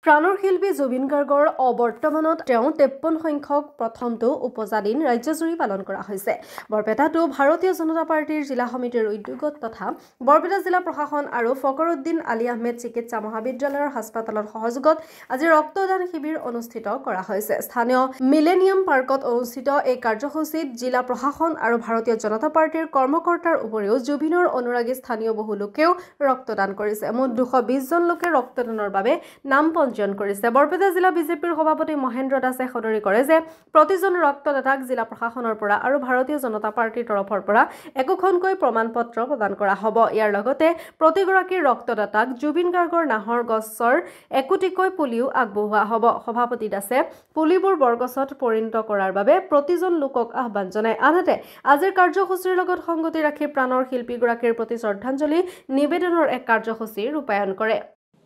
প্ৰাণৰ শিল্পী জুবিন গাৰ্গৰ অবৰ্তমানত 53 সংখ্যক প্ৰথমটো উপজা দিন ৰাজ্যজুৰি পালন কৰা হৈছে। বৰপেটাতো ভাৰতীয় জনতা পাৰ্টিৰ জিলা সমিতিৰ উদ্যোগত তথা বৰপেটা জিলা প্ৰশাসন আৰু ফকৰুদ্দিন আলী আহমেদ চিকিৎসা মহাবিদ্যালয়ৰ হাস্পাতালৰ সহযোগত আজি ৰক্তদান শিবিৰ অনুষ্ঠিত কৰা হৈছে। স্থানীয় মিলেনিয়াম পাৰ্কত অনুষ্ঠিত এই কাৰ্যসূচীত জিলা প্ৰশাসন আৰু ভাৰতীয় জনতা পাৰ্টিৰ কৰ্মকৰ্তাৰ উপৰিও জুবিনৰ অনুৰাগী স্থানীয় বহু লোকেও ৰক্তদান কৰিছে। মুঠ 220 জন লোকে ৰক্তদানৰ বাবে নাম পঞ্জীয়ন কৰিছে। বৰপেটা জিলা বিজেপিৰ সভাপতি মহেন্দ্ৰ দাসে সদৰি কৰে যে প্ৰতিজন ৰক্তদাতাক জিলা প্ৰশাসনৰ পৰা আৰু ভাৰতীয় জনতা পাৰ্টিৰ তৰফৰ পৰা একোখনকৈ প্ৰমাণ পত্ৰ প্ৰদান কৰা হ'ব। ইয়াৰ লগতে প্ৰতিগৰাকী ৰক্তদাতাক জুবিন গাৰ্গৰ নাহৰ গছৰ একোটিকৈ পুলিও আগবঢ়োৱা হ'ব। সভাপতি দাসে পুলিবোৰ বৰগছত পৰিণত কৰাৰ বাবে প্ৰতিজন লোকক আহ্বান জনায়। আনহাতে আজিৰ কাৰ্যসূচীৰ লগত সংগতি ৰাখি প্ৰাণৰ শিল্পীগৰাকীৰ প্ৰতি শ্ৰদ্ধাঞ্জলি নিবেদনৰ এক কাৰ্যসূচী ৰূপায়ণ কৰে।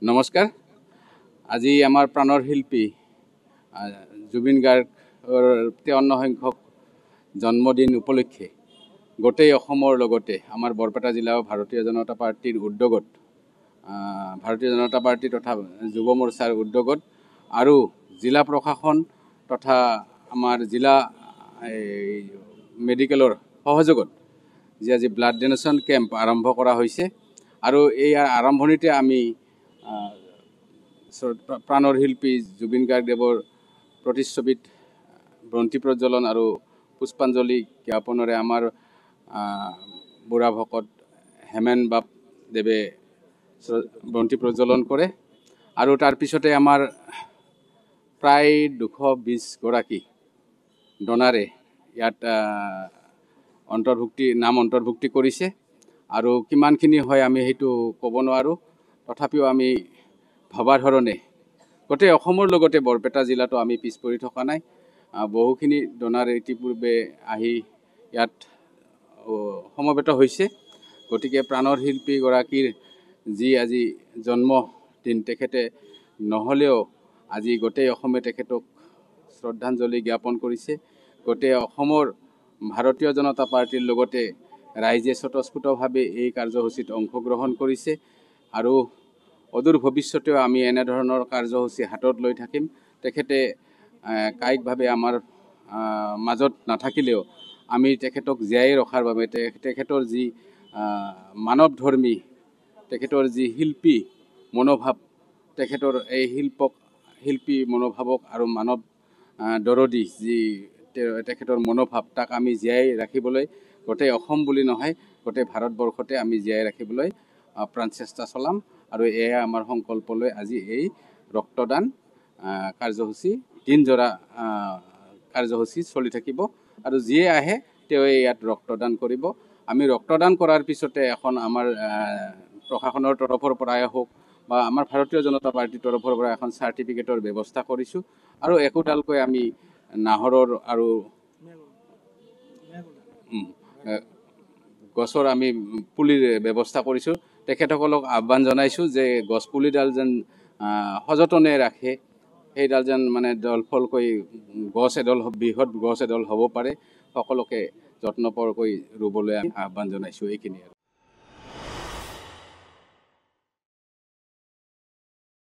নমস্কাৰ। আজি আমাৰ প্ৰাণৰ শিল্পী জুবিন গাৰ্গৰ 53 সংখ্যক জন্মদিন উপলক্ষে গোটেই অসমৰ লগতে আমাৰ বৰপেটা জিলা ভাৰতীয় জনতা পাৰ্টিৰ উদ্যোগত ভাৰতীয় জনতা পাৰ্টি তথা যুৱ মৰ্চাৰ উদ্যোগত আৰু জিলা প্ৰশাসন তথা আমাৰ জিলা মেডিকেলৰ সহযোগত যি আজি ব্লাড ডোনেশ্যন কেম্প আৰম্ভ কৰা হৈছে আৰু এই আৰম্ভণিতে আমি প্ৰাণৰ শিল্পী জুবিন গাৰ্গদেৱৰ প্ৰতিচ্ছবিত বন্তি প্ৰজ্বলন আৰু পুষ্পাঞ্জলি জ্ঞাপনেৰে আমাৰ বুঢ়া ভকত হেমেন বাপ দেৱে বন্তি প্ৰজ্বলন কৰে আৰু তাৰ পিছতে আমাৰ প্ৰায় 220 গৰাকী ডনাৰে ইয়াত নাম অন্তৰ্ভুক্তি কৰিছে আৰু কিমানখিনি হয় আমি সেইটো ক'ব নোৱাৰোঁ। তথাপিও আমি ভবা ধৰণে গোটেই অসমৰ লগতে বৰপেটা জিলাতো আমি পিছ পৰি থকা নাই। বহুখিনি ডনাৰ ইতিপূৰ্বে আহি ইয়াত সমবেত হৈছে। গতিকে প্ৰাণৰ শিল্পীগৰাকীৰ যি আজি জন্মদিন তেখেতে নহ'লেও আজি গোটেই অসমে তেখেতক শ্ৰদ্ধাঞ্জলি জ্ঞাপন কৰিছে। গোটেই অসমৰ ভাৰতীয় জনতা পাৰ্টিৰ লগতে ৰাইজে স্বতঃস্ফূৰ্তভাৱে এই কাৰ্যসূচীত অংশগ্ৰহণ কৰিছে আৰু অদূৰ ভৱিষ্যতেও আমি এনেধৰণৰ কাৰ্যসূচী হাতত লৈ থাকিম। তেখেতে কায়িকভাৱে আমাৰ মাজত নাথাকিলেও আমি তেখেতক জীয়াই ৰখাৰ বাবে তেখেতৰ যি মানৱধৰ্মী তেখেতৰ যি শিল্পী মনোভাৱ তেখেতৰ এই শিল্পী মনোভাৱক আৰু মানৱ দৰদী যি তেখেতৰ মনোভাৱ তাক আমি জীয়াই ৰাখিবলৈ গোটেই অসম বুলি নহয় গোটেই ভাৰতবৰ্ষতে আমি জীয়াই ৰাখিবলৈ প্ৰাণ চেষ্টা চলাম আৰু এয়া আমাৰ সংকল্প লৈ আজি এই ৰক্তদান কাৰ্যসূচী দিনজোৰা কাৰ্যসূচী চলি থাকিব আৰু যিয়ে আহে তেওঁ ইয়াত ৰক্তদান কৰিব। আমি ৰক্তদান কৰাৰ পিছতে এখন আমাৰ প্ৰশাসনৰ তৰফৰ পৰাই হওক বা আমাৰ ভাৰতীয় জনতা পাৰ্টিৰ তৰফৰ পৰা এখন চাৰ্টিফিকেটৰ ব্যৱস্থা কৰিছোঁ আৰু একোডালকৈ আমি নাহৰৰ আৰু গছৰ আমি পুলিৰ ব্যৱস্থা কৰিছোঁ। তেখেতসকলক আহ্বান জনাইছোঁ যে গছ পুলিডাল যেন সযতনে ৰাখে, সেইডাল যেন মানে দলফলকৈ বৃহৎ গছ এডাল হ'ব পাৰে। সকলোকে যত্নপৰকৈ ৰুবলৈ আহ্বান জনাইছোঁ। এইখিনি